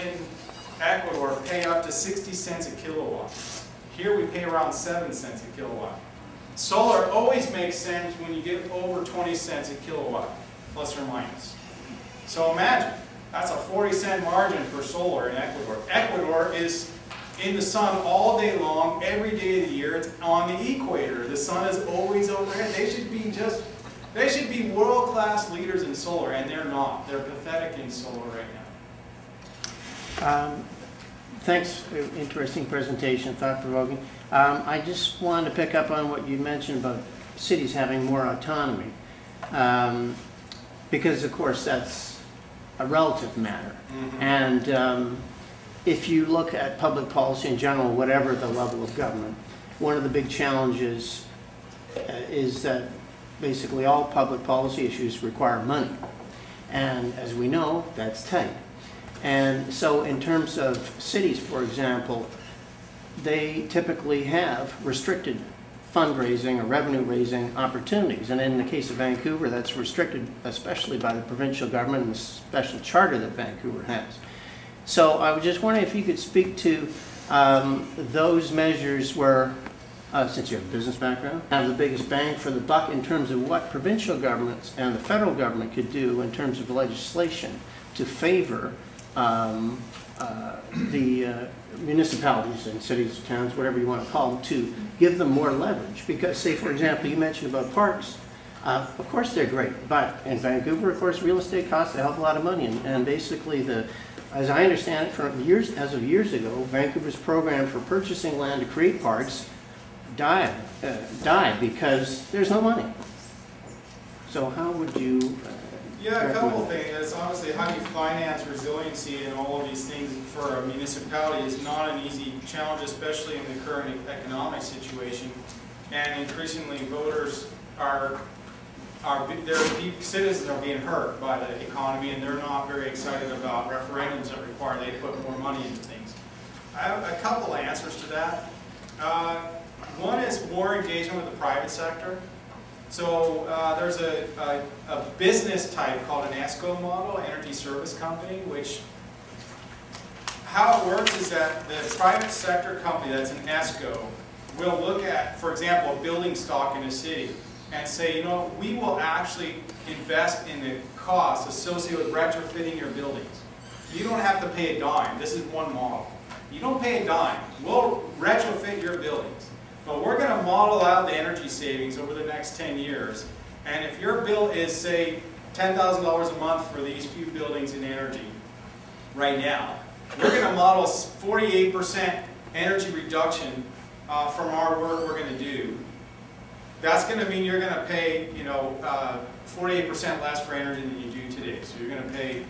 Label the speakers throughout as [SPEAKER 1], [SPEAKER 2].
[SPEAKER 1] in Ecuador pay up to 60 cents a kilowatt. Here we pay around 7 cents a kilowatt. Solar always makes sense when you get over 20 cents a kilowatt, plus or minus. So imagine, that's a 40-cent margin for solar in Ecuador. Ecuador is in the sun all day long, every day of the year. It's on the equator. The sun is always overhead. They should be world-class leaders in solar, and they're not. They're pathetic in solar right now.
[SPEAKER 2] Thanks for an interesting presentation, thought-provoking. I just wanted to pick up on what you mentioned about cities having more autonomy, because of course that's a relative matter. Mm-hmm. And if you look at public policy in general, whatever the level of government, one of the big challenges is that basically all public policy issues require money. And as we know, that's tight. And so in terms of cities, for example, they typically have restricted fundraising or revenue-raising opportunities. And in the case of Vancouver, that's restricted especially by the provincial government and the special charter that Vancouver has. So I was just wondering if you could speak to those measures where, since you have a business background, have the biggest bang for the buck in terms of what provincial governments and the federal government could do in terms of legislation to favor the municipalities and cities, towns, whatever you want to call them, to give them more leverage. Because, say, for example, you mentioned about parks. Of course they're great, but in Vancouver, of course, real estate costs a hell of a lot of money. And basically, as I understand it, as of years ago, Vancouver's program for purchasing land to create parks died because there's no money. So how would you...
[SPEAKER 1] Yeah, a couple of things. It's obviously how do you finance resiliency and all of these things for a municipality is not an easy challenge, especially in the current economic situation. And increasingly, voters citizens are being hurt by the economy, and they're not very excited about referendums that require they put more money into things. I have a couple of answers to that. One is more engagement with the private sector. So there's a business type called an ESCO model, Energy Service Company, which how it works is that the private sector company that's an ESCO will look at, for example, a building stock in a city and say, you know, we will actually invest in the costs associated with retrofitting your buildings. You don't have to pay a dime. This is one model. You don't pay a dime. We'll retrofit your buildings. But we're going to model out the energy savings over the next 10 years. And if your bill is, say, $10,000 a month for these few buildings in energy right now, we're going to model 48% energy reduction from our work we're going to do. That's going to mean you're going to pay, 48% less for energy than you do today. So you're going to pay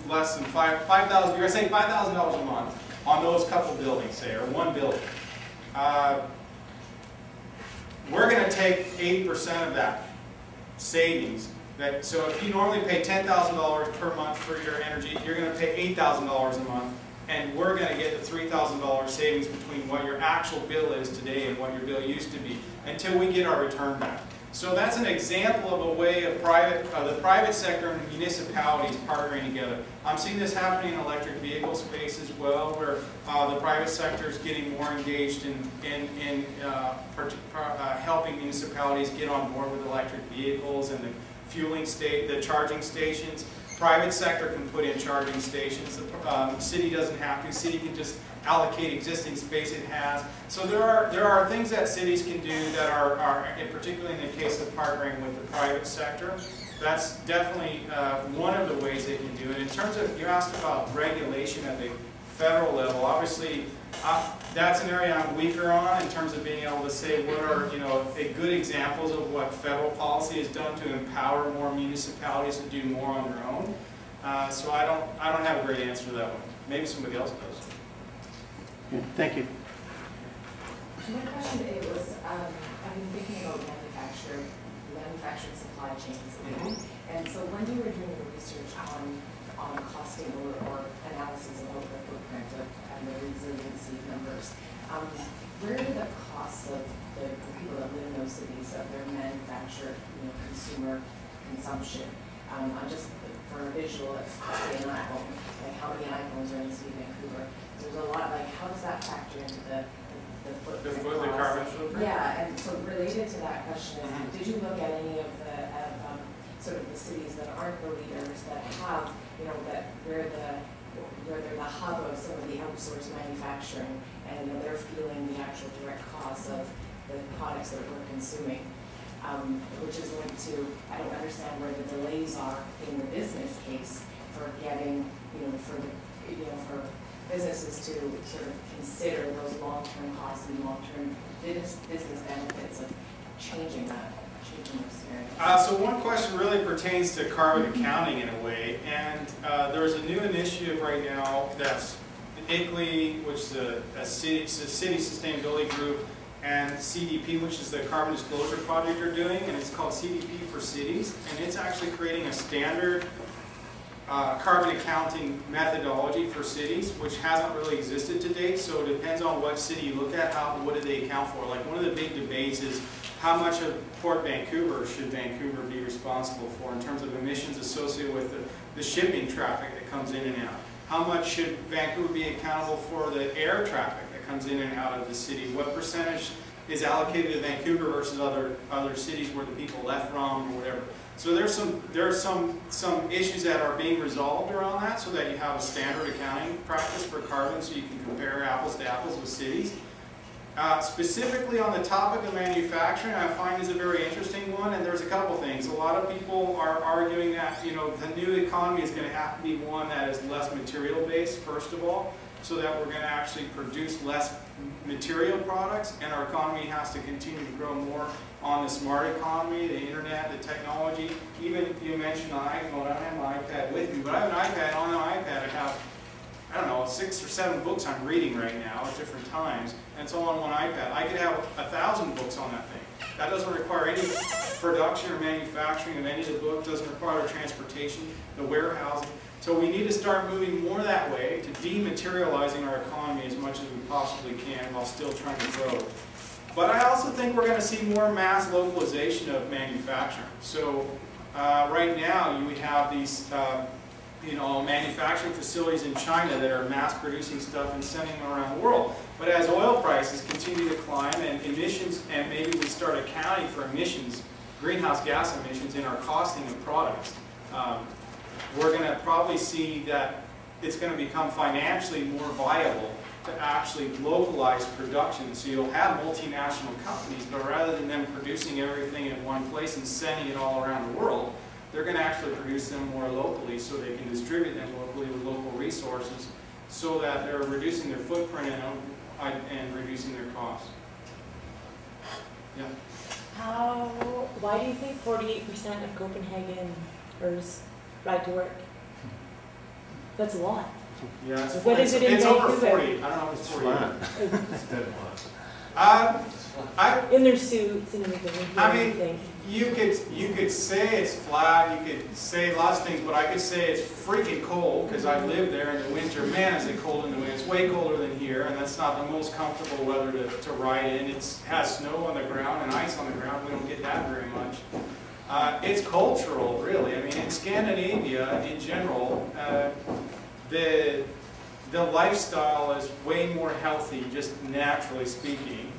[SPEAKER 1] less than $5,000. You're going to save $5,000 a month on those couple buildings, say, or one building. We're going to take 80% of that savings. So if you normally pay $10,000 per month for your energy, you're going to pay $8,000 a month, and we're going to get the $3,000 savings between what your actual bill is today and what your bill used to be, until we get our return back. So that's an example of a way of the private sector and municipalities partnering together. I'm seeing this happening in electric vehicle space as well, where the private sector is getting more engaged in helping municipalities get on board with electric vehicles and the charging stations. Private sector can put in charging stations. The city doesn't have to. City can just allocate existing space it has. So there are things that cities can do that are particularly in the case of partnering with the private sector. That's definitely one of the ways they can do it. In terms of, you asked about regulation at the federal level, obviously that's an area I'm weaker on in terms of being able to say what are good examples of what federal policy has done to empower more municipalities to do more on their own. So I don't have a great answer to that one. Maybe somebody else does.
[SPEAKER 2] Yeah, thank you.
[SPEAKER 3] My question today was, I've been thinking about manufacturing supply chains. And so when you were doing the research on costing or analysis about the footprint and the resiliency numbers, where do the costs of the people that live in those cities, of their manufactured consumer consumption, on just for a visual, let's say an iPhone, like how many iPhones are in the city of Vancouver. There's a lot, like how does that factor into the footprint?
[SPEAKER 1] The carbon footprint?
[SPEAKER 3] Yeah, and so related to that question is, did you look at any of the, sort of the cities that aren't the leaders, that have, you know, that where they're the hub of some of the outsourced manufacturing, and you know, they're feeling the actual direct costs of the products that we're consuming, which is linked to, I don't understand where the delays are in the business case for getting, you know, for businesses to sort of consider those long-term costs and long-term business benefits of changing that.
[SPEAKER 1] So one question really pertains to carbon accounting in a way, and there's a new initiative right now that's ICLEI, which is a city sustainability group, and CDP, which is the Carbon Disclosure Project, are doing, and it's called CDP for Cities, and it's actually creating a standard carbon accounting methodology for cities, which hasn't really existed to date. So it depends on what city you look at, what do they account for. Like one of the big debates is how much of Port Vancouver should Vancouver be responsible for in terms of emissions associated with the shipping traffic that comes in and out. How much should Vancouver be accountable for the air traffic that comes in and out of the city? What percentage is allocated to Vancouver versus other cities where the people left from or whatever? So there are some issues that are being resolved around that, so that you have a standard accounting practice for carbon, so you can compare apples to apples with cities. Specifically on the topic of manufacturing, I find is a very interesting one, and there's a couple things. A lot of people are arguing that, you know, the new economy is going to have to be one that is less material based, first of all, so that we're going to actually produce less material products, and our economy has to continue to grow more on the smart economy, the internet, the technology. Even you mentioned an iPhone. I don't have my iPad with me, but I have an iPad. On the iPad I have, I don't know, 6 or 7 books I'm reading right now at different times, and it's all on one iPad. I could have 1,000 books on that thing. That doesn't require any production or manufacturing of any of the book, doesn't require the transportation, the warehousing. So we need to start moving more that way to dematerializing our economy as much as we possibly can while still trying to grow. But I also think we're going to see more mass localization of manufacturing. So right now we have these you know, manufacturing facilities in China that are mass producing stuff and sending them around the world. But as oil prices continue to climb and emissions, and maybe we start accounting for emissions, greenhouse gas emissions in our costing of products, we're going to probably see that it's going to become financially more viable to actually localize production. So you'll have multinational companies, but rather than them producing everything in one place and sending it all around the world, they're going to actually produce them more locally so they can distribute them locally with local resources so that they're reducing their footprint and reducing their costs. Yeah.
[SPEAKER 4] Why do you think 48% of Copenhageners ride to work? That's a lot.
[SPEAKER 1] Yeah,
[SPEAKER 4] what is it in
[SPEAKER 1] over
[SPEAKER 4] Vancouver?
[SPEAKER 1] 40. I don't know if it's 40.
[SPEAKER 5] It's dead flat.
[SPEAKER 4] In their suits and everything.
[SPEAKER 1] I mean, you could say it's flat, you could say lots of things, but I could say it's freaking cold because I live there in the winter. Man, is it cold in the winter. It's way colder than here, and that's not the most comfortable weather to ride in. It has snow on the ground and ice on the ground. We don't get that very much. It's cultural, really. I mean, in Scandinavia, in general, the lifestyle is way more healthy, just naturally speaking.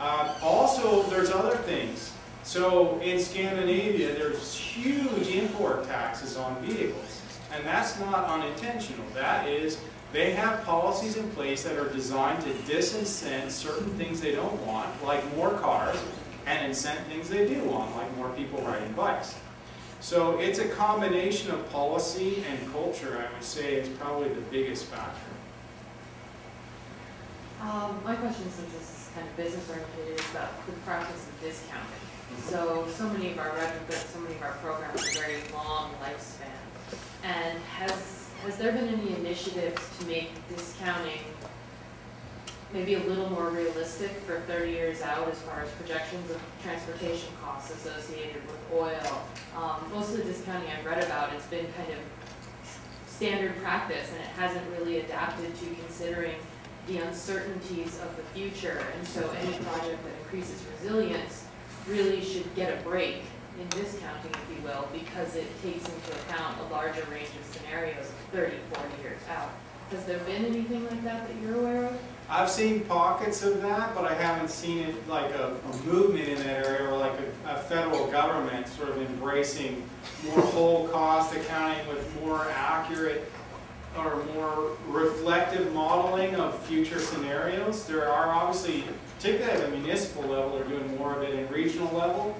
[SPEAKER 1] Also, there's other things. So in Scandinavia, there's huge import taxes on vehicles, and that's not unintentional. That is, they have policies in place that are designed to disincent certain things they don't want, like more cars, and incent things they do want, like more people riding bikes. So it's a combination of policy and culture, I would say, is probably the biggest factor.
[SPEAKER 6] My question, since this is kind of business oriented, is about the practice of discounting. So many of our retrofits, so many of our programs are very long lifespan. And has there been any initiatives to make discounting maybe a little more realistic for 30 years out as far as projections of transportation costs associated with oil? Most of the discounting I've read about, it's been kind of standard practice, and it hasn't really adapted to considering the uncertainties of the future. And so any project that increases resilience really should get a break in discounting, if you will, because it takes into account a larger range of scenarios 30, 40 years out. Has there been anything like that that you're aware of?
[SPEAKER 1] I've seen pockets of that, but I haven't seen it like a movement in that area, or like a federal government sort of embracing more whole cost accounting with more accurate or more reflective modeling of future scenarios. There are obviously, particularly at the municipal level, they're doing more of it in regional level.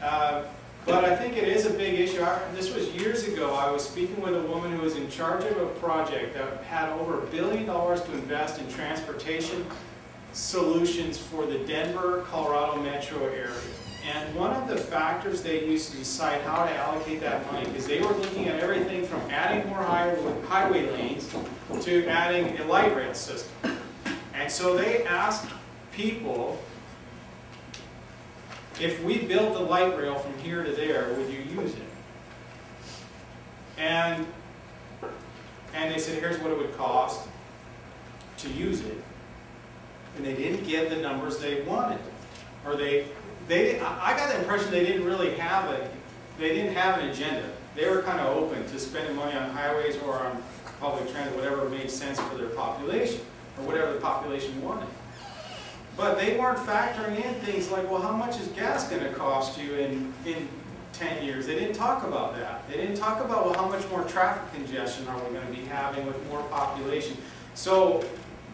[SPEAKER 1] But I think it is a big issue. This was years ago. I was speaking with a woman who was in charge of a project that had over $1 billion to invest in transportation solutions for the Denver, Colorado metro area. And one of the factors they used to decide how to allocate that money, because they were looking at everything from adding more highway lanes to adding a light rail system. And so they asked people, if we built the light rail from here to there, would you use it? And they said, here's what it would cost to use it. And they didn't give the numbers they wanted. Or I got the impression they didn't really have an agenda. They were kind of open to spending money on highways or on public transit, whatever made sense for their population, or whatever the population wanted. But they weren't factoring in things like, well, how much is gas going to cost you in 10 years? They didn't talk about that. They didn't talk about, well, how much more traffic congestion are we going to be having with more population? So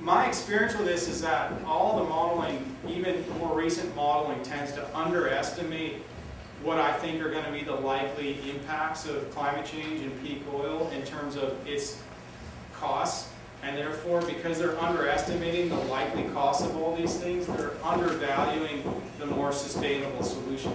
[SPEAKER 1] my experience with this is that all the modeling, even more recent modeling, tends to underestimate what I think are going to be the likely impacts of climate change and peak oil in terms of its costs. And therefore, because they're underestimating the likely costs of all these things, they're undervaluing the more sustainable solution.